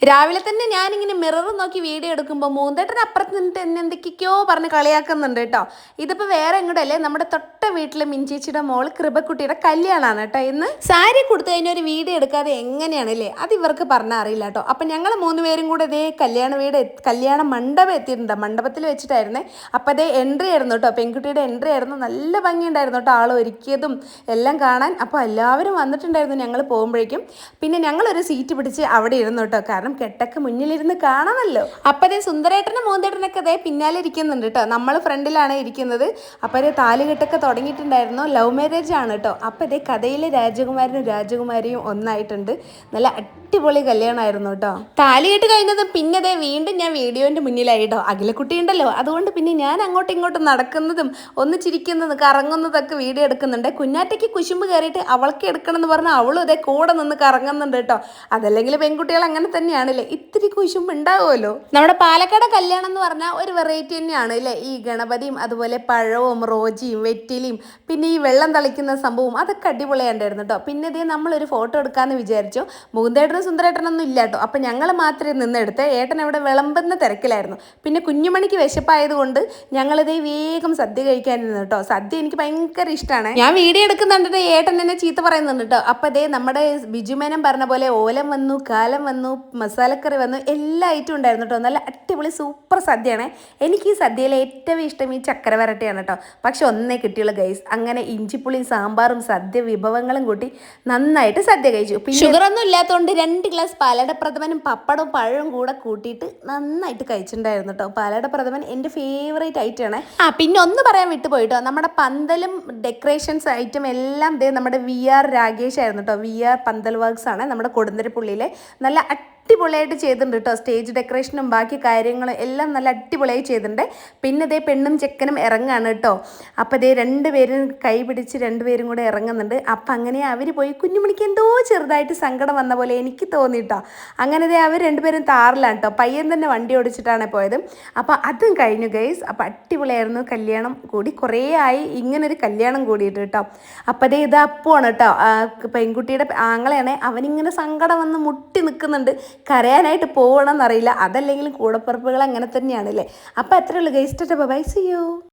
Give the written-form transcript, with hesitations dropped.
രാവിലെ തന്നെ ഞാനിങ്ങനെ മിറർ നോക്കി വീഡിയോ എടുക്കുമ്പോൾ മൂന്തേട്ടൻ അപ്പുറത്ത് നിന്നിട്ട് എന്നെ എന്തൊക്കെയോ പറഞ്ഞ് കളിയാക്കുന്നുണ്ട് കേട്ടോ. ഇതിപ്പോൾ വേറെ എങ്ങോട്ടല്ലേ, നമ്മുടെ തൊട്ട വീട്ടിലെ മിഞ്ചേച്ചിയുടെ മോൾ കൃപക്കുട്ടിയുടെ കല്യാണമാണ് കേട്ടോ ഇന്ന്. സാരി കൊടുത്തു കഴിഞ്ഞാൽ ഒരു വീഡിയോ എടുക്കാതെ എങ്ങനെയാണല്ലേ, അത് ഇവർക്ക് പറഞ്ഞാൽ അറിയില്ല കേട്ടോ. അപ്പം ഞങ്ങൾ 3 പേരും കൂടെ ഇതേ കല്യാണ മണ്ഡപം എത്തിയിട്ടുണ്ട്. മണ്ഡപത്തിൽ വെച്ചിട്ടായിരുന്നേ. അപ്പം അതേ എൻട്രി ആയിരുന്നു കേട്ടോ, പെൺകുട്ടിയുടെ എൻട്രി ആയിരുന്നു. നല്ല ഭംഗിയുണ്ടായിരുന്നു കേട്ടോ, ആൾ ഒരുക്കിയതും എല്ലാം കാണാൻ. അപ്പോൾ എല്ലാവരും വന്നിട്ടുണ്ടായിരുന്നു ഞങ്ങൾ പോകുമ്പോഴേക്കും. പിന്നെ ഞങ്ങളൊരു സീറ്റ് പിടിച്ച് അവിടെ ഇരുന്നു കേട്ടോ, കാരണം കെട്ടൊക്കെ മുന്നിലിരുന്ന് കാണാമല്ലോ. അപ്പം അതേ സുന്ദരേട്ടനും മൂന്തേട്ടനൊക്കെ അതേ പിന്നാലെ ഇരിക്കുന്നുണ്ട് കേട്ടോ. നമ്മൾ ഫ്രണ്ടിലാണ് ഇരിക്കുന്നത്. അപ്പം അതേ താലികെട്ടൊക്കെ തുടങ്ങിയിട്ടുണ്ടായിരുന്നു. ലവ് മാരേജ് ആണ് കേട്ടോ. അപ്പം അതേ കഥയിലെ രാജകുമാരനും രാജകുമാരിയും ഒന്നായിട്ടുണ്ട്. നല്ല അടിപൊളി കല്യാണമായിരുന്നു കേട്ടോ. താലികെട്ട് കഴിഞ്ഞതും പിന്നെ അതേ വീണ്ടും ഞാൻ വീഡിയോൻ്റെ മുന്നിലായിട്ടോ. അഖിലക്കുട്ടി ഉണ്ടല്ലോ, അതുകൊണ്ട് പിന്നെ ഞാൻ അങ്ങോട്ടും ഇങ്ങോട്ടും നടക്കുന്നതും ഒന്ന് ചിരിക്കുന്നതും കറങ്ങുന്നതൊക്കെ വീഡിയോ എടുക്കുന്നുണ്ട്. കുഞ്ഞാറ്റയ്ക്ക് കുശുമ്പ് കയറിയിട്ട് അവൾക്ക് എടുക്കണം എന്ന് പറഞ്ഞാൽ അവളും അതേ കൂടെ നിന്ന് കറങ്ങുന്നുണ്ട് കേട്ടോ. അതല്ലെങ്കിൽ പെൺകുട്ടികൾ അങ്ങനെ തന്നെയാണല്ലേ, ഇത്തിരി കുശുമ്പ് ഉണ്ടാവുമല്ലോ. നമ്മുടെ പാലക്കാട് കല്യാണം എന്ന് പറഞ്ഞാൽ ഒരു വെറൈറ്റി തന്നെയാണ് അല്ലേ. ഈ ഗണപതിയും അതുപോലെ പഴവും റോജിയും വെറ്റിലയും പിന്നെ ഈ വെള്ളം തളിക്കുന്ന സംഭവം അതൊക്കെ അടിപൊളിയാണ്ടായിരുന്നു കേട്ടോ. പിന്നെ ഇതേ നമ്മളൊരു ഫോട്ടോ എടുക്കാമെന്ന് വിചാരിച്ചു. മൂന്തേട്ടനും സുന്ദരേട്ടനൊന്നും ഇല്ല കേട്ടോ. അപ്പം ഞങ്ങൾ മാത്രമേ നിന്നെടുത്ത്. ഏട്ടൻ അവിടെ വിളമ്പുന്ന തിരക്കിലായിരുന്നു. പിന്നെ കുഞ്ഞുമണിക്ക് വിശപ്പായതുകൊണ്ട് ഞങ്ങളിതേ വേഗം സദ്യ കഴിക്കാനിരുന്നു കേട്ടോ. സദ്യ എനിക്ക് ഭയങ്കര ഇഷ്ടമാണ്. ഞാൻ വീഡിയോ എടുക്കുന്നുണ്ട്, ഏട്ടൻ എന്നെ ചീത്ത പറയുന്നുണ്ട് കേട്ടോ. അപ്പം അതേ നമ്മുടെ ബിജുമേനം പറഞ്ഞ പോലെ ഓലം വന്നു, കാലം വന്നു, മസാലക്കറി വന്നു, എല്ലാ ഐറ്റം ഉണ്ടായിരുന്നു കേട്ടോ. നല്ല അടിപൊളി സൂപ്പർ സദ്യയാണ്. എനിക്ക് ഈ സദ്യയിലെ ഏറ്റവും ഇഷ്ടം ഈ ചക്കര വരട്ടിയാണ് കേട്ടോ. പക്ഷെ ഒന്നേ കിട്ടിയുള്ളൂ ഗൈസ്. അങ്ങനെ ഇഞ്ചിപ്പുളിയും സാമ്പാറും സദ്യ വിഭവങ്ങളും കൂട്ടി നന്നായിട്ട് സദ്യ കഴിച്ചു. പിന്നെ ഷുഗറൊന്നും ഇല്ലാത്തതുകൊണ്ട് 2 ഗ്ലാസ് പാലട പ്രഥമനും പപ്പടവും പഴവും കൂടെ കൂട്ടിയിട്ട് നന്നായിട്ട് കഴിച്ചിട്ടുണ്ടായിരുന്നു കേട്ടോ. പാലട പ്രഥമൻ എൻ്റെ ഫേവറേറ്റ് ഐറ്റമാണ്. പിന്നെ ഒന്ന് പറയാൻ വിട്ടുപോയിട്ടോ, നമ്മുടെ പന്തലും ഡെക്കറേഷൻസ് ഐറ്റം എല്ലാം നമ്മുടെ VR രാഗേഷ് ആയിരുന്നു കേട്ടോ. VR പന്തൽ വർക്ക്സ് ആണ് നമ്മുടെ കൊടുന്തരപ്പുള്ളിയിലെ. നല്ല അടിപൊളിയായിട്ട് ചെയ്തിട്ടുണ്ട് കേട്ടോ. സ്റ്റേജ് ഡെക്കറേഷനും ബാക്കി കാര്യങ്ങളും എല്ലാം നല്ല അടിപൊളിയായി ചെയ്തിട്ടുണ്ട്. പിന്നെ ഇതേ പെണ്ണും ചെക്കനും ഇറങ്ങാണ് കേട്ടോ. അപ്പോൾ ഇതേ 2 പേരും കൈ പിടിച്ച് 2 പേരും കൂടെ ഇറങ്ങുന്നുണ്ട്. അപ്പം അങ്ങനെ അവർ പോയി. കുഞ്ഞുമണിക്ക് എന്തോ ചെറുതായിട്ട് സങ്കടം വന്ന പോലെ എനിക്ക് തോന്നിയിട്ടോ. അങ്ങനെ ഇതേ അവർ 2 പേരും താറിലാണ് കേട്ടോ. പയ്യൻ തന്നെ വണ്ടി ഓടിച്ചിട്ടാണ് പോയത്. അപ്പോൾ അതും കഴിഞ്ഞു ഗൈസ്. അപ്പോൾ അടിപൊളിയായിരുന്നു കല്യാണം. കൂടി കുറേ ആയി ഇങ്ങനൊരു കല്യാണം കൂടിയിട്ട് കേട്ടോ. അപ്പോൾ അതേ ഇത് അപ്പമാണ് കേട്ടോ, പെൺകുട്ടിയുടെ ആങ്ങളെയാണ്. അവനിങ്ങനെ സങ്കടം വന്ന് മുട്ടി നിൽക്കുന്നുണ്ട്. കരയാനായിട്ട് പോകണമെന്നറിയില്ല. അതല്ലെങ്കിലും കൂടപ്പിറപ്പുകൾ അങ്ങനെ തന്നെയാണല്ലേ. അപ്പോൾ അത്രയുള്ളൂ ഗൈസ്. Bye, see U.